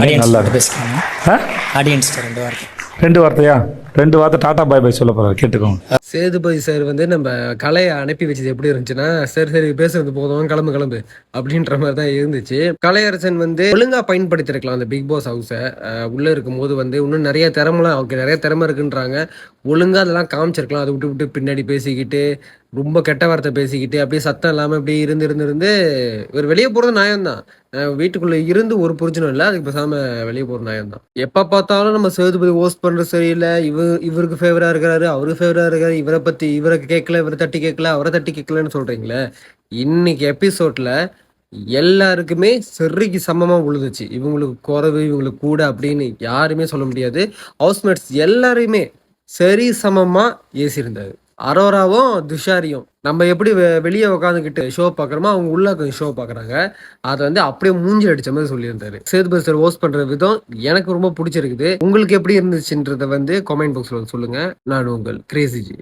நல்லா ஆடியன்ஸ் இருக்கு. பேசுகிறாங்க. ஆ? ஆடியன்ஸ் 2 வார்த்தை. 2 வார்த்தையா? 2 வார்த்தை டாடா பாய் பாய் சொல்ல போறாரு, கேட்டுக்கோங்க. சேதுபதி சார் வந்து நம்ம கலையை அனுப்பி வச்சது எப்படி இருந்துச்சுன்னா, சரி சரி பேசுறது போதும், கிளம்பு கிளம்பு அப்படின்ற மாதிரி தான் இருந்துச்சு. கலையரசன் வந்து ஒழுங்கா பயன்படுத்திருக்கலாம் அந்த பிக் பாஸ் ஹவுஸை. உள்ள இருக்கும்போது வந்து இன்னும் நிறைய திறமெல்லாம் அவருக்கு நிறைய திறமை இருக்குன்றாங்க. ஒழுங்கா அதெல்லாம் காமிச்சிருக்கலாம். அதை விட்டு விட்டு பின்னாடி பேசிக்கிட்டு ரொம்ப கெட்ட வார்த்தை பேசிக்கிட்டு அப்படியே சத்தம் இல்லாம அப்படியே இருந்து இருந்து இருந்து இவர் வெளியே போறது நியாயம்தான். வீட்டுக்குள்ள இருந்து ஒரு பிரச்சனை இல்லை, அதுக்கு பேசாம வெளியே போற நியாயம்தான். எப்ப பார்த்தாலும் நம்ம சேதுபதி ஹோஸ்ட் பண்றது சரியில்லை, இவருக்கு ஃபேவரா இருக்கிறாரு, அவருக்கு ஃபேவரா இருக்காரு, இவரை பத்தி இவரை கேட்கல, இவரை தட்டி கேட்கல, அவரை தட்டி கேட்கலன்னு சொல்றீங்களே. இன்னைக்கு எபிசோட்ல எல்லாருக்குமே சரிக்கு சமமா விழுந்துச்சு. இவங்களுக்கு குறைவு, இவங்களுக்கு கூட அப்படின்னு யாருமே சொல்ல முடியாது. ஹவுஸ்மேட்ஸ் எல்லாரையுமே சரி சமமா ஏசிருந்தாரு. அரோராவும் துஷாரியும் நம்ம எப்படி வெளியே உட்காந்துக்கிட்டு ஷோ பாக்குறோமோ அவங்க உள்ள ஷோ பாக்குறாங்க. அதை வந்து அப்படியே மூஞ்சி அடிச்ச மாதிரி சொல்லியிருந்தாரு. சேதுபதி சார் ஹோஸ்ட் பண்ற விதம் எனக்கு ரொம்ப பிடிச்சிருக்குது. உங்களுக்கு எப்படி இருந்துச்சுன்றத வந்து கமெண்ட் பாக்ஸ்ல சொல்லுங்க. நான் உங்கள் கிரேசி ஜி.